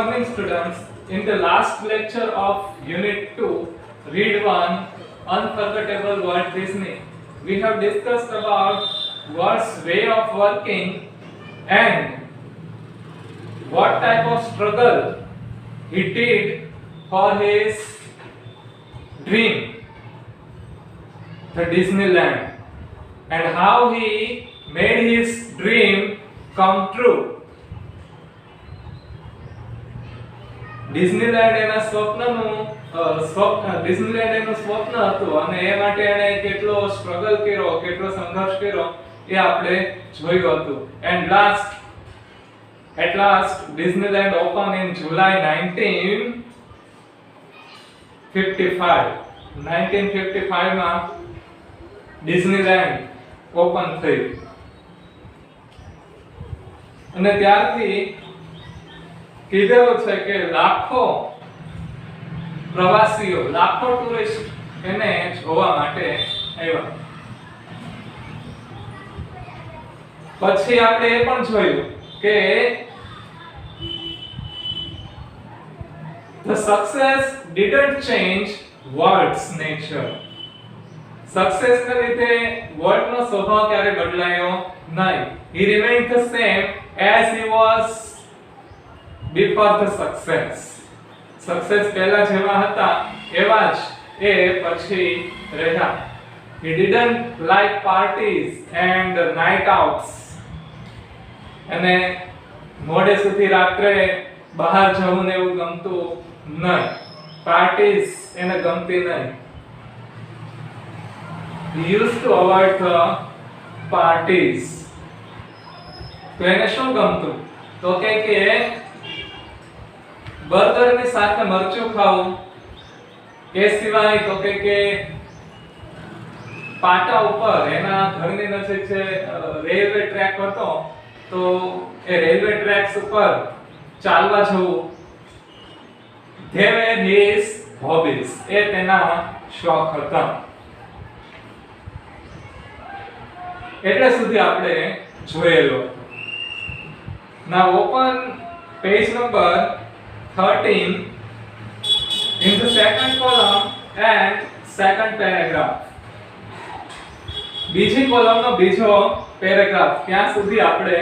morning, students. In the last lecture of Unit 2, Read 1, Unforgettable Walt Disney, we have discussed about Walt's way of working and what type of struggle he did for his dream, the Disneyland, and how he made his dream come true. Disneyland એના Disneyland એનું સ્વપ્ન હતું અને એ માટે એણે કેટલો struggle કર્યો, કેટલો સંઘર્ષ કર્યો એ આપણે જોયું હતું. And at last Disneyland opened in July 1955. 1955 માં ડિઝનીલેન્ડ ઓપન થયું અને ત્યારથી કીધેલું છે કે લાખો પ્રવાસીઓ, લાખો ટુરિસ્ટ એને જોવા માટે આવ્યા. પછી આપણે એ પણ જોયું કે the success didn't change Walt's nature. Success ને લીધે વર્લ્ડ નો સ્વભાવ ક્યારે બદલાયો નહીં. He remained the same as he was before the success. Success પહેલા જેવા હતા એવા જ એ પછી રહ્યા. He didn't like parties and night outs. અને મોડે સુધી રાત્રે બહાર જવું ને એવું ગમતું નહીં. પાર્ટીઝ એને ગમતી નહીં. He used to avoid the parties. તો એને શું ગમતું? તો કે બર્ગર ની સાથે મરચું ખાવું. એ સિવાય તો કે પાટા ઉપર એના ઘરની નજીક છે રેલવે ટ્રેક હતો, તો એ રેલવે ટ્રેક્સ ઉપર ચાલવા જવું. They were his hobbies. એ તેના શોખ હતા. એટલે સુધી આપણે જોયેલો. Now open page number 13 in the second column and second paragraph. બીજી કોલમનો બીજો પેરેગ્રાફ ત્યાં સુધી આપણે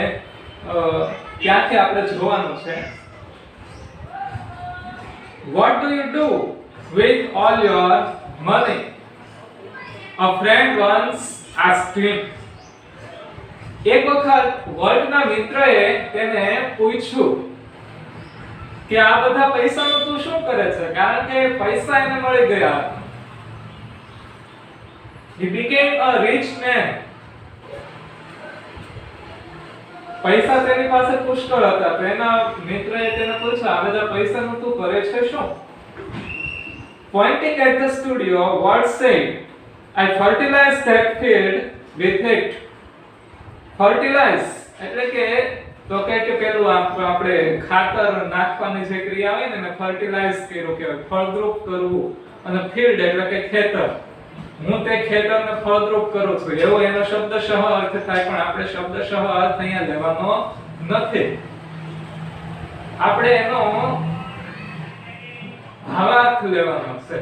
ક્યાંથી આપણે જોવાનું છે. What do you do with all your money? A friend once asked him. એક વખત વર્લ્ડના મિત્રએ તેને પૂછ્યું કે આ બધા પૈસાનું તું શું કરે છે, કારણ કે પૈસા એને મળી ગયા. He became a rich man. પૈસા તેની પાસે પુષ્કળ હતા. તો એના મિત્રએ તેને પૂછ્યું આ બધા પૈસાનું તું કરે છે શું? Pointing at the studio, Walt said, I fertilize that field with it. Fertilize એટલે કે તો કે પેલું આપણે ખાતર નાખવાની જે ક્રિયા હોય ને એને ફર્ટિલાઇઝ કર્યું કહેવાય, ફળદ્રુપ કરવું. અને ફિલ્ડ એટલે કે ખેતર. હું તે ખેતરને ફળદ્રુપ કરું છું એવો એનો શબ્દશઃ અર્થ થાય, પણ આપણે શબ્દશઃ અર્થ અહીંયા લેવાનો નથી. આપણે એનો ભાવાર્થ લેવાનો છે.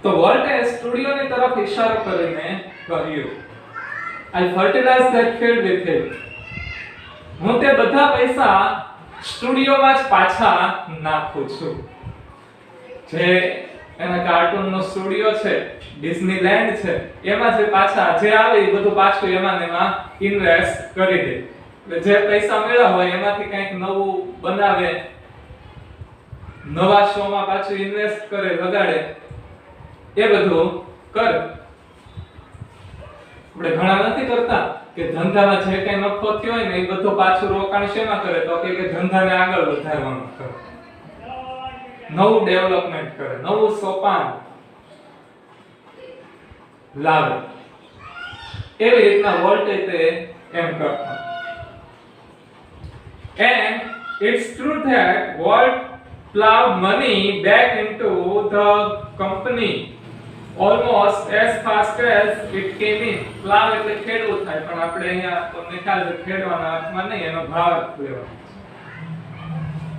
તો વોલ્ટે સ્ટુડિયોની તરફ ઈશારો કરીને કહ્યું, I fertilize that field with it. હું તે બધા પૈસા સ્ટુડિયોમાં જ પાછા નાખું છું. જે એના કાર્ટૂનનો સ્ટુડિયો છે, ડિઝનીલેન્ડ છે, એમાં જે પાછા જે આવે એ બધું પાછું એમાં ને એમાં ઇન્વેસ્ટ કરી દે. એટલે જે પૈસા મળ્યા હોય એમાંથી કંઈક નવું બનાવે, નવા શોમાં પાછું ઇન્વેસ્ટ કરે, લગાડે, એ બધું કરે. આપણે ઘણા નથી કરતા કે ધંધામાં જે કઈ નફો થયો હોય ને એ બધું પાછું રોકાણ શેમાં કરે? તો કે ધંધાને આગળ વધારવાનું કરે, નવું ડેવલપમેન્ટ કરે, નવું સોપાન લાવે. એવી રીતના વોલ્ટે તે એમ કરતા. And it's true that Walt plowed money back into the company almost as fast as it came in. Plow એટલે ખેડવું થાય, પણ આપણે અહીંયા તમને ખ્યાલ છે ખેડવાના અર્થમાં નહીં, એનો ભાવ લેવાનો.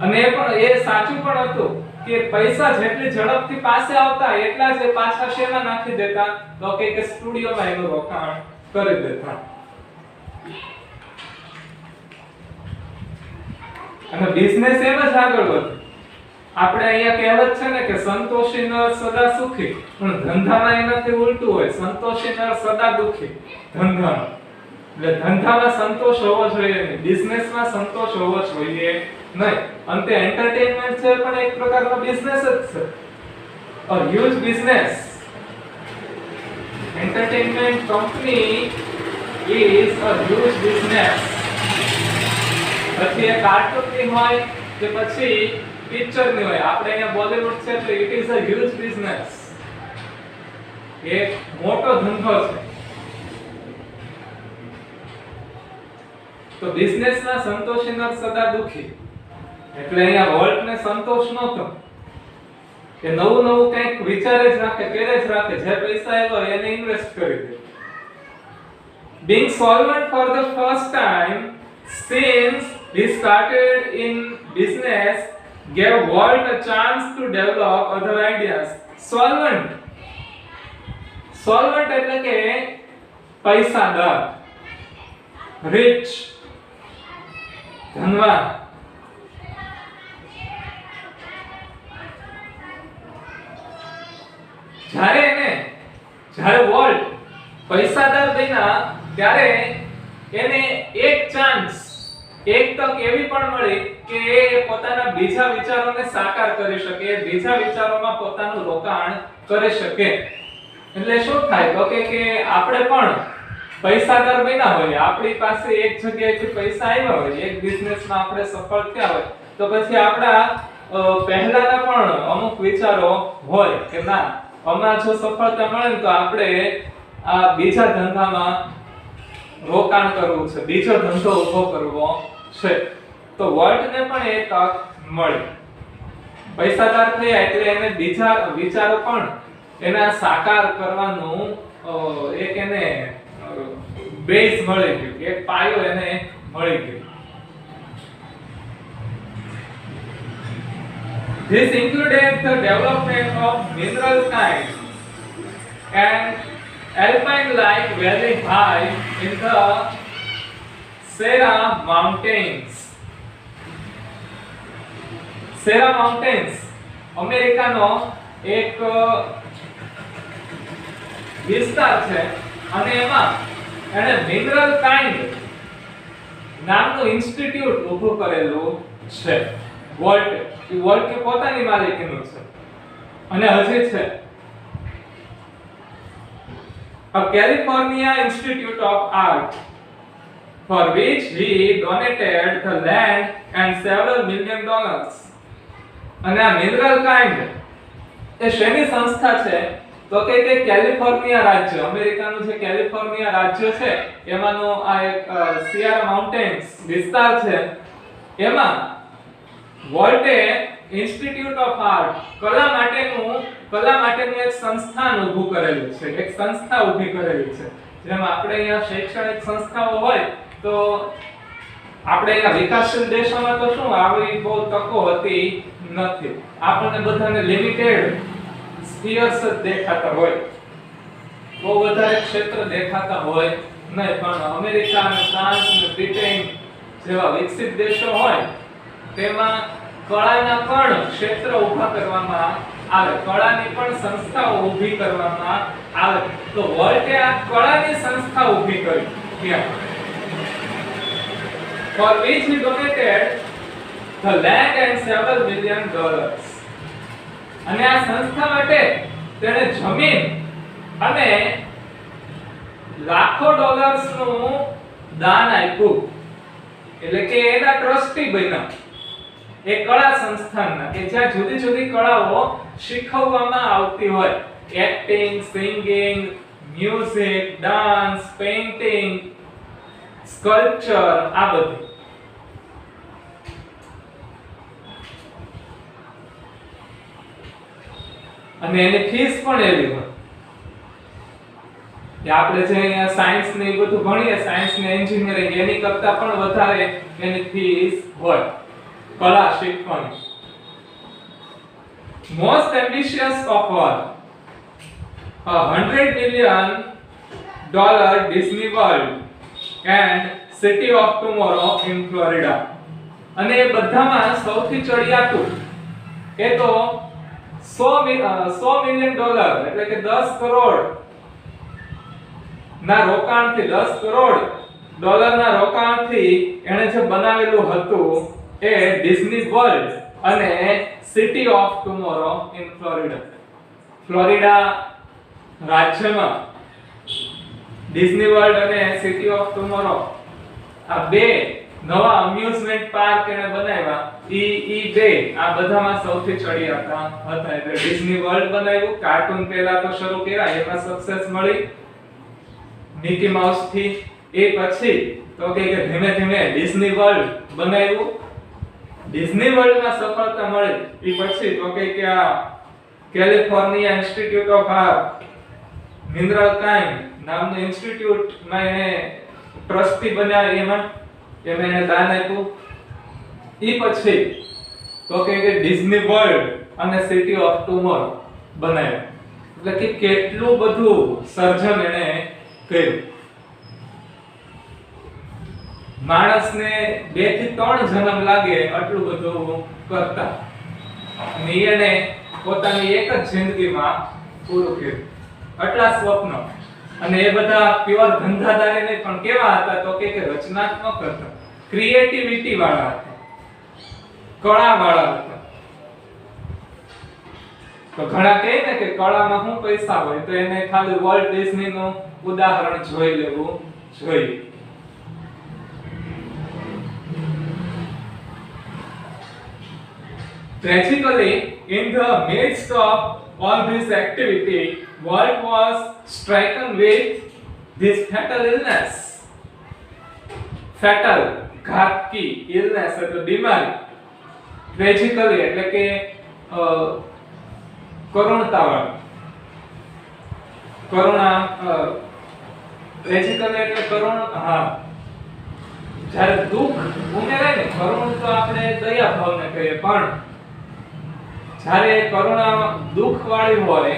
અને એ પણ એ સાચું પણ હતું કે પૈસા જેટલી ઝડપથી પાસે આવતા એટલા જ પાછા શેમાં નાખી દેતા, તો કે સ્ટુડિયોમાં એનું રોકાણ કરી દેતા. અને બિઝનેસ એમ જ આગળ વધે. આપણે અહીંયા કહેવત છે ને કે સંતોષી નર સદા સુખી, પણ ધંધામાં એનાથી ઉલટું હોય, સંતોષી નર સદા દુખી. ધંધામાં એટલે ધંધામાં સંતોષ હોવો જોઈએ નહીં, બિઝનેસમાં સંતોષ હોવો જોઈએ નહીં. અંતે એન્ટરટેનમેન્ટ છે પણ એક પ્રકારનો બિઝનેસ જ છે, a huge business. Entertainment company is a huge business. પછી એ કાર્ટૂનની હોય કે પછી પિક્ચરની હોય, આપણે અહીંયા બોલિવૂડ છે તો it is a huge business, એક મોટો ધંધો છે. તો બિઝનેસમાં સંતોષી નર સદા દુખી, એટલે અહીંયા વોલ્ટને સંતોષ નહોતો કે નવું નવું કંઈક વિચારે જ રાખે, કરે જ રાખે, જે પૈસા આવ્યો એને ઇન્વેસ્ટ કરી દે. Being solvent for the first time since he started in business gave Walt a chance to develop other ideas. Solvent એટલે કે પૈસાદાર, rich, ધનવાન. જ્યારે વોલ્ટ પૈસાદાર બન્યા ત્યારે એને એક ચાન્સ, એક તક એવી પણ મળી કે એ પોતાના બીજા વિચારોને સાકાર કરી શકે, બીજા વિચારોમાં પોતાનું રોકાણ કરી શકે. એટલે શું થાય તો કે આપણે પણ પૈસાદાર બન્યા હોય, આપણી પાસે એક જગ્યાએથી પૈસા આવ્યા હોય, એક બિઝનેસમાં આપણે સફળ થયા હોય, તો પછી આપણા પહેલાના પણ અમુક વિચારો હોય કે ના, હમણાં જો સફળતા મળે ને તો આપણે આ બીજા ધંધામાં રોકાણ કરવું છે, બીજો ધંધો ઊભો કરવો છે. તો વોલ્ટને પણ એ તક મળી, પૈસાદાર થયા એટલે એને બીજા વિચારો પણ એના સાકાર કરવાનું એક એને બેઝ મળી ગયું, એક પાયો એને મળી ગયો. This included the development of mineral kind and alpine like very high in the Sierra Mountains. Sierra Mountains અમેરિકાનો એક વિસ્તાર છે અને એમાં એને મિનરલ કાઇન્ડ નામનું ઇન્સ્ટિટ્યૂટ ઊભું કરેલું છે. વોલ્ટ કે પોતાની માલિકીનું છે અને હજી છે. A California Institute of Art for which he donated the land and several $1 million. અને આ મિનરલ કાઇન્ડ એ શેની સંસ્થા છે તો કે કેલિફોર્નિયા રાજ્ય, અમેરિકાનું જે કેલિફોર્નિયા રાજ્ય છે એમાંનો આ એક સિયરા માઉન્ટેન્સ વિસ્તાર છે, એમાં વોલ્ટે ઇન્સ્ટિટ્યૂટ ઓફ આર્ટ કલા માટેનું એક સંસ્થાન ઊભું કરેલું છે, એક સંસ્થા ઊભી કરેલી છે. જેમ આપણે અહીંયા શૈક્ષણિક સંસ્થાઓ હોય તો આપણે અહીંયા વિકાસશીલ દેશોમાં તો શું આવી બહુ તકો હતી નથી, આપણને બધાને લિમિટેડ સ્ફિયર્સ જ દેખાતા હોય, બહુ વધારે ક્ષેત્ર દેખાતા હોય નહીં. પણ અમેરિકા અને ફ્રાન્સ અને બ્રિટન જેવા વિકસિત દેશો હોય તેમાં કળાના પણ ક્ષેત્ર ઊભા કરવામાં આવે, કળાની પણ સંસ્થાઓ ઊભી કરવામાં આવે. તો વોલ્ટે આ કળાની સંસ્થા ઊભી કરી ત્યાં, for which he donated the land and several $1 million. અને આ સંસ્થા માટે તેણે જમીન અને લાખો ડોલર્સનું દાન આપ્યું, એટલે કે એના ટ્રસ્ટી બન્યા એ કળા સંસ્થાનના, કે જ્યાં જુદી જુદી કળાઓ શીખવવામાં આવતી હોય, acting, singing, music, dance, painting, sculpture, આ બધું. અને એની ફીસ પણ એવી હોય. કે આપણે જે અહીંયા સાયન્સ ને એ બધું ભણીએ, સાયન્સ ને એન્જિનિયરિંગ, એની કરતા પણ વધારે એની ફીસ હોય કળા શીખવાની. Most ambitious of all, $100 million Disney World and City of Tomorrow in Florida. અને એ બધામાં સૌથી ચડિયાતું એ તો $100 million એટલે કે 10 કરોડ ના રોકાણથી, 10 કરોડ ડોલરના રોકાણથી એણે જે બનાવેલું હતું એ ડિઝની વર્લ્ડ અને city of tomorrow in Florida. Florida રાજ્યમાં ડિઝની વર્લ્ડ અને સિટી ઓફ ટુમોરો આ બે નવા અમ્યુઝમેન્ટ પાર્ક એને બનાવ્યા. ઈ બે આ બધામાં સૌથી ચડિયાતા હતા. એટલે ડિઝની વર્લ્ડ બનાવ્યું, કાર્ટૂન પહેલા તો શરૂ કર્યા, એમાં સક્સેસ મળી મિકી માઉસ થી. એ પછી તો કે ધીમે ધીમે ડિઝની વર્લ્ડ બનાવ્યું, ડિઝની વર્લ્ડમાં સફળતા મળી. એ પછી તો કે આ California institute of mineral kind નામનું ઇન્સ્ટિટ્યૂટ માં એને ટ્રસ્ટી બન્યા, એમાં એને દાન આપ્યું. એ પછી તો કે ડિઝની વર્લ્ડ અને સિટી ઓફ ટુમોરો બનાવ્યો. એટલે કે કેટલું બધું સર્જન એને કર્યું. માણસને 2 થી 3 જન્મ લાગે આટલું બધું કરતા, અને એને પોતાની એક જ જિંદગીમાં પૂરું કર્યું. આટલા સ્વપ્નો, અને એ બધા પ્યોર ધંધાદારી નહીં, પણ કેવા હતા તો કે રચનાત્મક હતા, ક્રિએટિવિટી વાળા હતા, કળા વાળા હતા. તો ઘણા કહે ને કે કળામાં શું પૈસા હોય, તો એને ખાલી વોલ્ટ ડિઝની નું ઉદાહરણ જોઈ લેવું જોઈએ. Tragically, in the midst of all this activity, Walt was stricken with this fatal illness. Fatal, ઘાતકી, illness એટલે બીમારી. Tragically એટલે કે કરુણતાવાળું. કરુણા, ટ્રેજિકલી એટલે કરુણ. હા, જ્યારે દુઃખ ઉમેરાય ને, કરુણ તો આપણે દયા ભાવને કહીએ, પણ જ્યારે કરુણા દુઃખ વાળી હોય,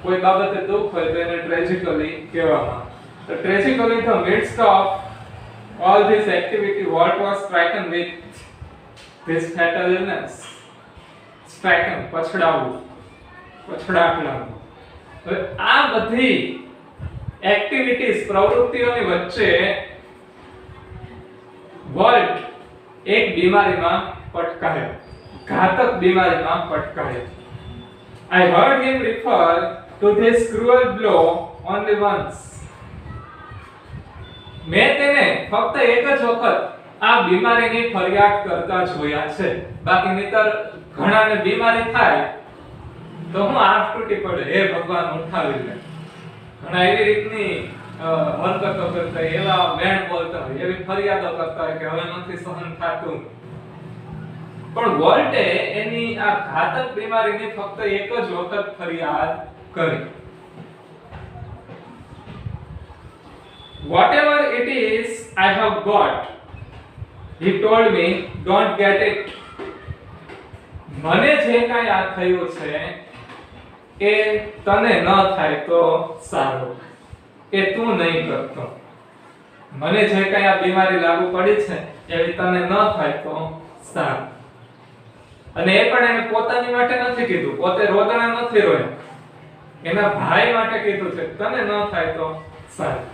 કોઈ બાબતે દુઃખ હોય તો એને ટ્રેજિકલી કહેવામાં. તો ટ્રેજિકલી the midst of all this activity, Walt was stricken with this fatal illness. Stricken, પછડાવું, પછડાટ લાગવું. હવે આ બધી એક્ટિવિટીઝ, પ્રવૃત્તિઓની વચ્ચે વોલ્ટ એક બીમારીમાં પટકાયો, ઘાતક બીમારીમાં પટકાયો. I heard him refer to this cruel blow only once. મેં તેને ફક્ત એક જ વખત આ બીમારીની ફરિયાદ કરતા જોયા છે. બાકી નહીતર ઘણાને બીમારી થાય તો હું આંખ તૂટી પડે, હે ભગવાન ઉઠાવી લે. ઘણા એવી રીતની હરકતો કરતા, એવા વેણ બોલતા હોય, એવી ફરિયાદો કરતા હોય કે હવે નથી સહન થતું. પણ વોલ્ટે એની આ ઘાતક બીમારીની ફક્ત એક જ વખત ફરિયાદ કરી. Whatever it is I have got, he told me, don't get it. મને જે કાંઈ આ થયું છે એ તને ન થાય તો સારું, એ તું નહીં કરતો. મને જે કાંઈ આ બીમારી લાગુ પડી છે એવી તને ન થાય તો સારું. અને એ પણ એને પોતાની માટે નથી કીધું, પોતે રોદણા નથી રોયા, એના ભાઈ માટે કીધું છે, તને ન થાય તો સારું.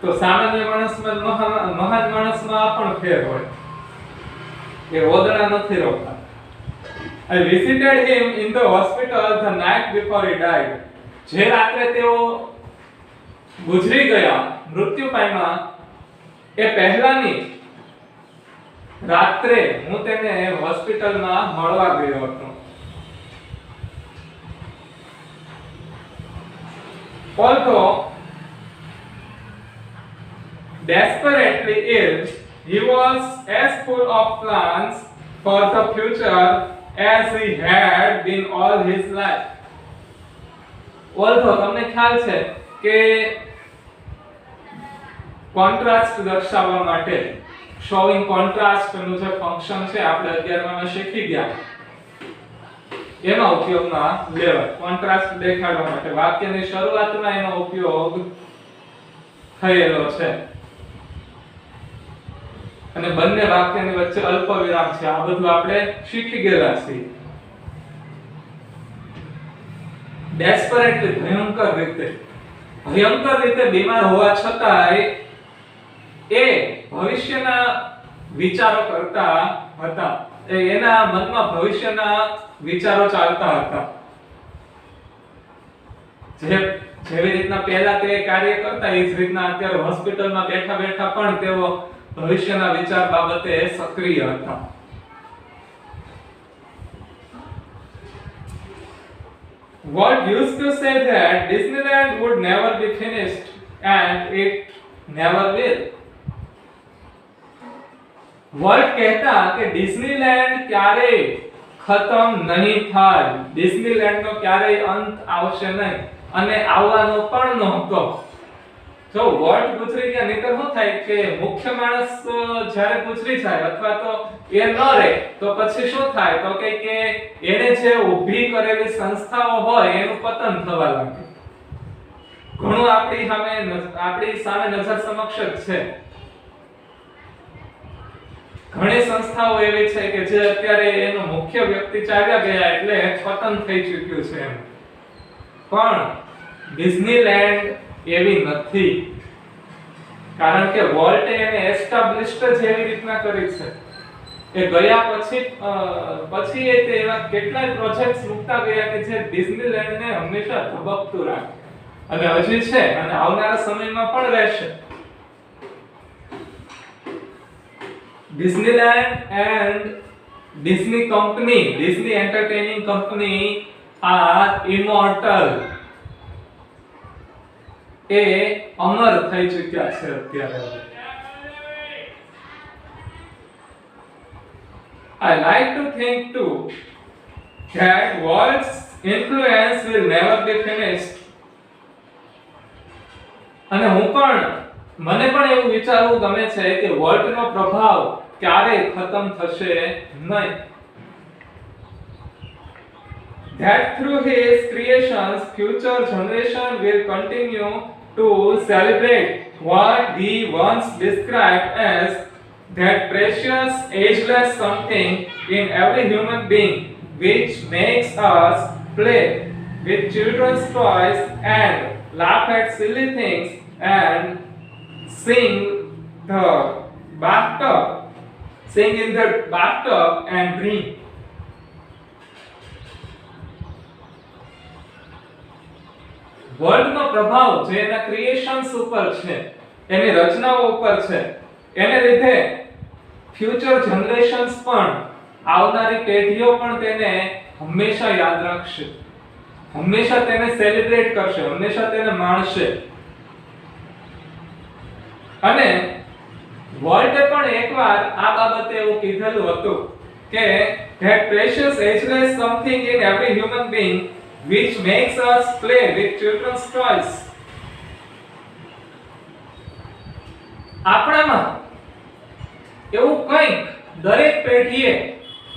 તો સામાન્ય માણસમાં, મહાન માણસમાં આ પણ ફેર હોય, એ રોદણા નથી રોતા. I visited him in the hospital the night before he died. જે રાત્રે તેઓ ગુજરી ગયા, મૃત્યુ પામ્યા, એ પહેલાની રાત્રે હું તેને હોસ્પિટલમાં મળવા ગયો હતો. Although desperately ill, he was as full of plans for the future as he had been all his life. Although તમને ખ્યાલ છે કે કોન્ટ્રાસ્ટ દર્શાવવા માટે શોઇંગ કોન્ટ્રાસ્ટ નું જે ફંક્શન છે આપણે 11 માં શીખી ગયા, એમાં ઉપયોગમાં લેવાય. કોન્ટ્રાસ્ટ દેખાડવા માટે વાક્યની શરૂઆતમાં એનો ઉપયોગ થયેલો છે અને બંને વાક્યની વચ્ચે અલ્પ વિરામ છે. આ બધું આપણે શીખી ગયેલા છીએ. ડેસ્પરેટલી ભયંકર રીતે બીમાર હોવા છતાંય એ ભવિષ્યના વિચારો કરતા હતા. એના મનમાં ભવિષ્યના વિચારો ચાલતા હતા. જેવી રીતના પહેલા તે કાર્ય કરતા એ જ રીતના અત્યારે હોસ્પિટલમાં બેઠા બેઠા પણ તેઓ ભવિષ્યના વિચાર બાબતે સક્રિય હતા. Walt used to say that Disneyland would never be finished and it never will. Walt કહેતા કે ડિઝનીલેન્ડ ક્યારેય ખતમ નહીં થાય, ડિઝનીલેન્ડ નો ક્યારેય અંત આવશે નહીં અને આવવાનો પણ નહોતો. જો વોલ્ટ ગુજરી ગયા નહીતર શું થાય કે મુખ્ય માણસ જ્યારે ગુજરી જાય અથવા તો એ ન રહે તો પછી શું થાય તો કે એને જે ઊભી કરેલી સંસ્થાઓ હોય એનું પતન થવા લાગે. ઘણું આપણી સામે નજર સમક્ષ જ છે. ઘણી સંસ્થાઓ એવી છે કે જે અત્યારે એનો મુખ્ય વ્યક્તિ ચાલ્યા ગયા એટલે પતન થઈ ચૂક્યું છે એમ. પણ ડિઝનીલેન્ડ એવી નથી, કારણ કે વોલ્ટે એને એસ્ટાબ્લિશ્ડ જેવી રીતના કરી છે. એ ગયા પછી એ તે એવા કેટલાય પ્રોજેક્ટ્સ મૂકતા ગયા કે જે ડિઝનીલેન્ડને હંમેશા ધબકતું રાખે અને હજી છે અને આવનારા સમયમાં પણ રહેશે. Disneyland and Disney Company, Disney Entertaining Company are immortal. એ અમર થઈ ચૂક્યા છે અત્યારે. I like to think too that Walt's influence will never be finished. અને મને પણ એવું વિચારવું ગમે છે કે વોલ્ટનો પ્રભાવ ક્યારેય ખતમ થશે નહીં. That through his creations future generation will continue to celebrate what he once described as that precious ageless something in every human being which makes us play with children's toys and laugh at silly things and sing in the bathtub and dream. World નો પ્રભાવ જે એના creations ઉપર છે, એની રચનાઓ ઉપર છે, એને લીધે ફ્યુચર જનરેશન્સ પણ, આવનારી પેઢીઓ પણ તેને હંમેશા યાદ રાખશે, હંમેશા તેને સેલિબ્રેટ કરશે, હંમેશા તેને માણશે. અને વોલ્ટે પણ એકવાર આ બાબતે એવું કીધેલું હતું કે that precious ageless something in every human being which makes us play with children's toys. આપણામાં એવું કંઈક દરેક પેઢીએ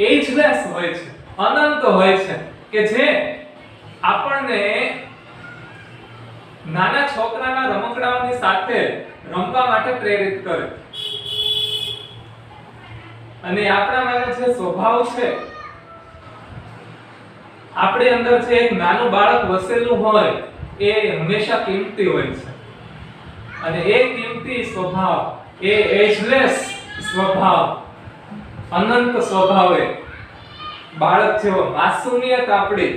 એજલેસ હોય છે, અનંત હોય છે કે જે આપણને નાના છોકરાના રમકડાઓની સાથે રમવા માટે પ્રેરિત કરે. અને આપણામાં જે સ્વભાવ છે, આપણી અંદર જે એક નાનું બાળક વસેલું હોય એ હંમેશા કિંમતી હોય છે. અને એ કિંમતી સ્વભાવ, એ એજલેસ સ્વભાવ, અનંત સ્વભાવે બાળક જેવો માસુમિયત આપણી,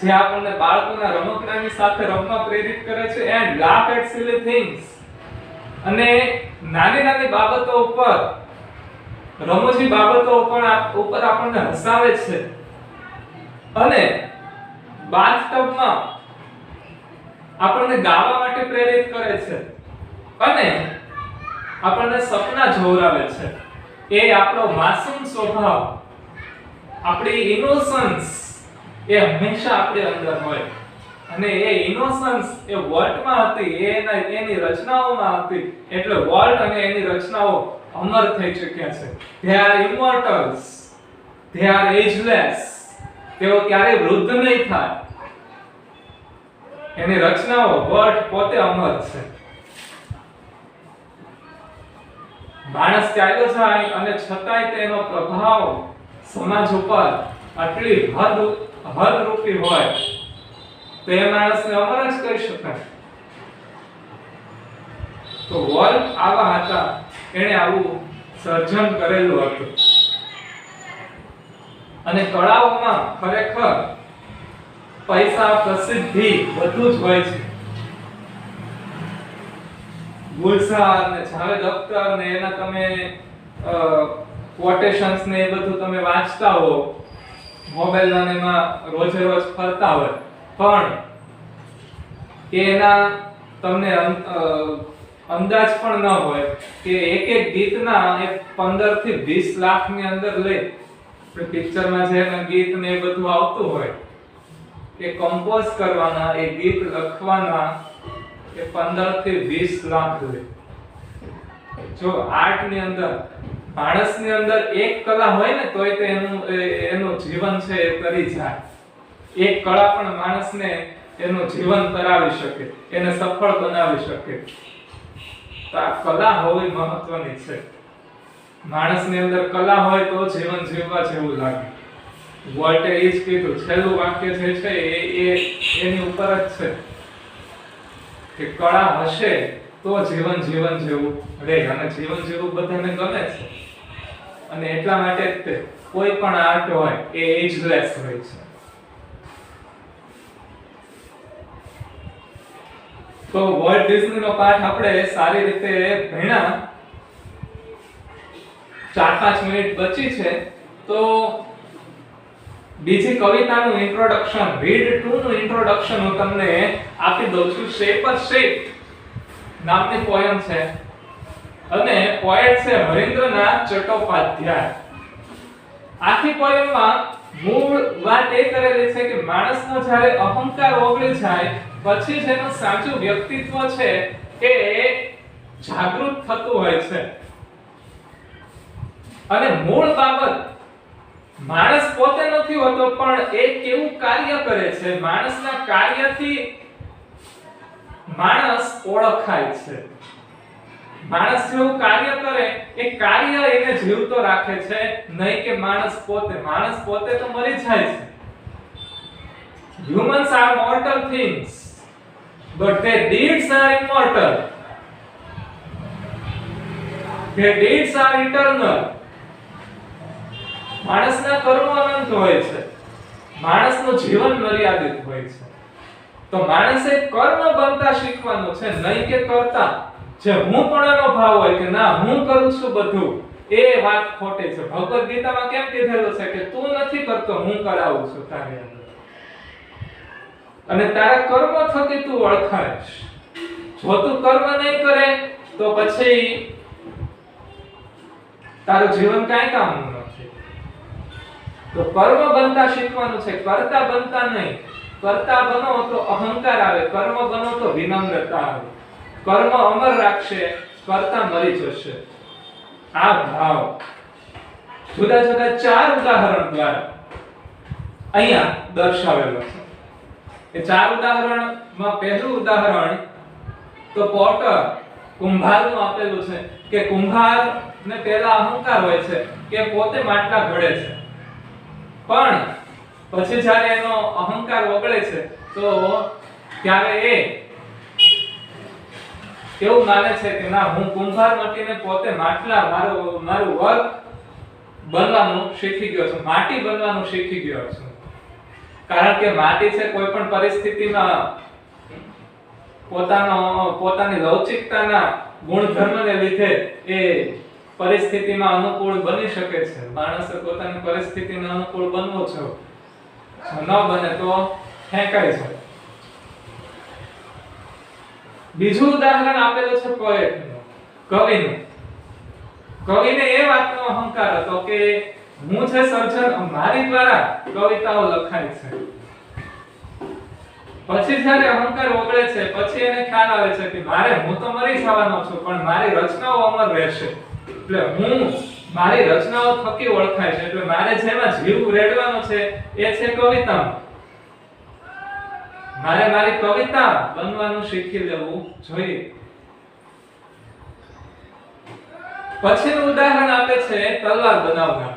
જે આપણને બાળકોના રમકડાની સાથે રમવા પ્રેરિત કરે છે, and laugh at silly things, અને નાની નાની બાબતો ઉપર, રમૂજી બાબતો ઉપર આપણને હસાવે છે, અને બાથટબમાં આપણને ગાવા માટે પ્રેરિત કરે છે, અને આપણને સપના જોવરાવે છે. એ આપણો માસૂમ સ્વભાવ, આપણી ઇનોસન્સ એ હંમેશા આપણી અંદર હોય અને એ ઇનોસન્સ એ વર્લ્ડમાં હતી, એની રચનાઓમાં હતી, એટલે વર્લ્ડ અને એની રચનાઓ અમર થઈ ચૂક્યા છે. they are immortals, they are ageless. તેઓ ક્યારેય વૃદ્ધ નહીં થાય. એની રચનાઓ વર્લ્ડ પોતે અમર છે. માણસ ચાલ્યો જાય અને છતાંય તેનો પ્રભાવ સમાજ ઉપર આટલી હદરૂપી હોય તો એ માણસને અમર જ કહી શકાય. તો વર્લ્ડ આવા હતા, એણે આવું સર્જન કરેલું હતું. અને કળાઓમાં ખરેખર પૈસા, પ્રસિદ્ધિ બધું જ હોય છે. ગુલઝાર ને જાવેદ અખ્તર ને એના તમે કોટેશન્સ ને એ બધું તમે વાંચતા હો, મોબાઈલ માં એમાં રોજે રોજ ફરતા હોય, પણ એના તમને અંદાજ પણ ન હોય કે એક એક ગીતના 15 થી 20 લાખ ની અંદર લઈ પિક્ચરમાં જે ગીત ને એ બધું આવતું હોય એ કમ્પોઝ કરવાના, એ ગીત લખવાના એ 15 થી 20 લાખ લે. જો આર્ટ ની અંદર માણસની અંદર એક કલા હોય ને તોય તે એનું જીવન છે એ કરી જાય. એક કળા પણ માણસને એનું જીવન કરાવી શકે, એને સફળ બનાવી શકે. તો આ કલા હોવી મહત્વની છે. માણસની અંદર કલા હોય તો જીવન જીવવા જેવું લાગે. વોલ્ટે એ જ કીધું, છેલ્લું વાક્ય જે છે એ એની ઉપર જ છે કે કળા હશે તો જીવન જેવું રહે. અને જીવન જેવું બધાને ગમે છે અને એટલા માટે જ તે કોઈ પણ આર્ટ હોય એ એજલેસ હોય છે. તો વોલ્ટ ડિઝની નો પાઠ આપણે સારી રીતે ભણ્યા. 4-5 મિનિટ બચી છે તો બીજી કવિતાનું ઇન્ટ્રોડક્શન, રીડ 2 નું ઇન્ટ્રોડક્શન હું તમને આપી દઉં છું. શેપ નામની પોયમ છે અને પોએટ છે હરીન્દ્રનાથ ચટ્ટોપાધ્યાય. આખી પોયમમાં મૂળ વાત એ કરેલી છે કે માણસનો જ્યારે અહંકાર ઓગળી જાય પછી જેનું સાચું વ્યક્તિત્વ છે એ જાગૃત થતું હોય છે. અને મૂળ બાબત માણસ પોતે નથી હોતો, પણ એ કેવું કાર્ય કરે છે, માણસના કાર્યથી માણસ ઓળખાય છે. માણસ જેવું કાર્ય કરે એ કાર્ય એને જીવતો રાખે છે, નહીં કે માણસ પોતે તો મરી જાય છે. Humans are mortal things, but their deeds are immortal. Their deeds are eternal. માણસના કર્મો અનંત હોય છે, માણસનું જીવન મર્યાદિત હોય છે. તો માણસે કર્મ બનતા શીખવાનું છે, નહીં કે કરતા. જે હું પણનો ભાવ હોય કે ના હું કરું છું બધું, એ વાત ખોટી છે. ભગવદ ગીતામાં કેમ કીધેલું છે કે તું નથી કરતો, હું કરાવું છું તારી અંદર. અને તારા કર્મ થકી તું ઓળખાઈશ. જો તું કર્મ નહીં કરે તો પછી તારું જીવન કાંઈ કામનું નથી. તો કર્મ બનતા શીખવાનું છે, કરતા બનતા નહીં. કરતા બનો તો અહંકાર આવે, કર્મ બનો તો વિનમ્રતા આવે. કર્મ અમર રાખશે, કરતા મરી જશે. આ ભાવ જુદા જુદા 4 ઉદાહરણ દ્વારા અહીંયા દર્શાવેલો છે. એ 4 ઉદાહરણમાં પહેલું ઉદાહરણ તો પોટર કુંભારનું આપેલું છે કે કુંભાર ને પહેલા અહંકાર હોય છે કે પોતે માટલા ઘડે છે, પણ પછી જ્યારે એનો અહંકાર ઓગળે છે તો ત્યારે એ એવું માને છે કે ના હું કુંભાર મટીને પોતે માટલા મારું વર્ક બનવાનું શીખી ગયો છું, માટી બનવાનું શીખી ગયો છું. કારણ કે માટી છે કોઈ પણ પરિસ્થિતિમાં પોતાની લવચિકતાના ગુણધર્મને લીધે એ પરિસ્થિતિમાં અનુકૂળ બની શકે છે. માણસે પોતાની પરિસ્થિતિને અનુકૂળ બનવો છે, ન બને તો ફેંકાઈ જાય. બીજું ઉદાહરણ આપેલું છે પોએટનું, કવિનું. કવિને એ વાતનો અહંકાર હતો કે હું છે સર્જન, મારી દ્વારા કવિતાઓ લખાય છે. પછી જ્યારે અહંકાર ઓગળે છે, પછી એને ખ્યાલ આવે છે કે હું તો મરી જવાનો છું, પણ મારી રચનાઓ અમર રહેશે. એટલે હું મારી રચનાઓ થકી ઓળખાય છે. એટલે મારે જેમાં જીવ રેડવાનો છે એ છે કવિતા. મારે મારી કવિતા બનવાનું શીખી લેવું જોઈએ. પછીનું ઉદાહરણ આપે છે તલવાર બનાવનાર.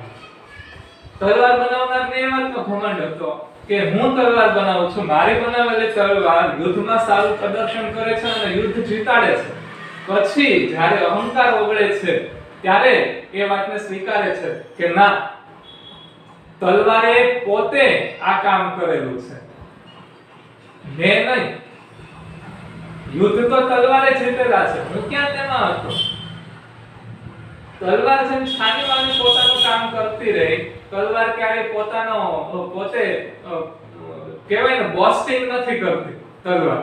તલવાર બનાવનારને એ વાતનો ઘમંડ હતો કે હું તલવાર બનાવું છું, મારી બનાવેલી તલવાર યુદ્ધમાં સારું પ્રદર્શન કરે છે અને યુદ્ધ જીતાડે છે. પછી જ્યારે અહંકાર ઓગળે છે ત્યારે એ વાતને સ્વીકારે છે કે ના, તલવારે પોતે આ કામ કરેલું છે, મેં નહીં. યુદ્ધ તો તલવારે જીતેલા છે, હું ક્યાં તેમાં હતો. તલવાર જેમ છાની માની પોતાનું કામ કરતી રહી, તલવાર ક્યારે પોતે કહેવાય ને બોસ્ટિંગ નથી કરતી. તલવાર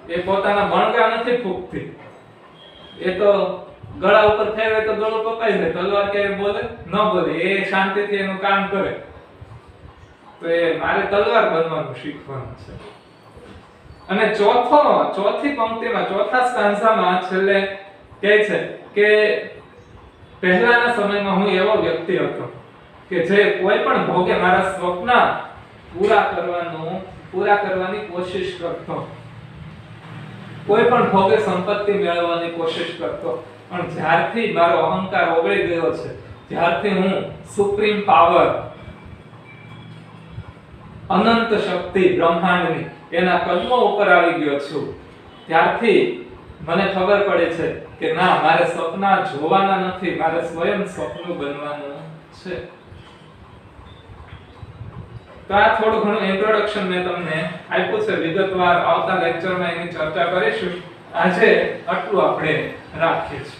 એ પોતાના બણગા નથી ફૂંકતી. એ તો ગળા ઉપર ફેરવે તો ગળું કપાઈ જાય. તલવાર ક્યારે બોલે ન બોલે, એ શાંતિથી એનું કામ કરે. તો એ મારે તલવાર બનવાનું શીખવાનું છે. અને ચોથી પંક્તિમાં, ચોથા સ્ટાન્ઝામાં છેલ્લે કહે છે કે પહેલાના સમયમાં હું એવો વ્યક્તિ હતો કે જે કોઈ પણ ભોગે મારા સ્વપ્ન પૂરા કરવાની કોશિશ કરતો, કોઈ પણ ભોગે સંપત્તિ મેળવવાની કોશિશ કરતો. પણ જ્યારથી મારો અહંકાર ઓગળી ગયો છે, જ્યારથી હું સુપ્રીમ પાવર, અનંત શક્તિ બ્રહ્માંડની એના કદમો ઉપર આવી ગયો છું, ત્યારથી મને ખબર પડે છે કે ના, મારે સપના જોવાના નથી, મારે સ્વયં સપનું બનવાનું છે. તો આ થોડું ઘણું ઇન્ટ્રોડક્શન મેં તમને આપ્યું છે. વિગતવાર આવતા લેક્ચરમાં એની ચર્ચા કરીશું. આજે આટલું આપણે રાખીએ છીએ.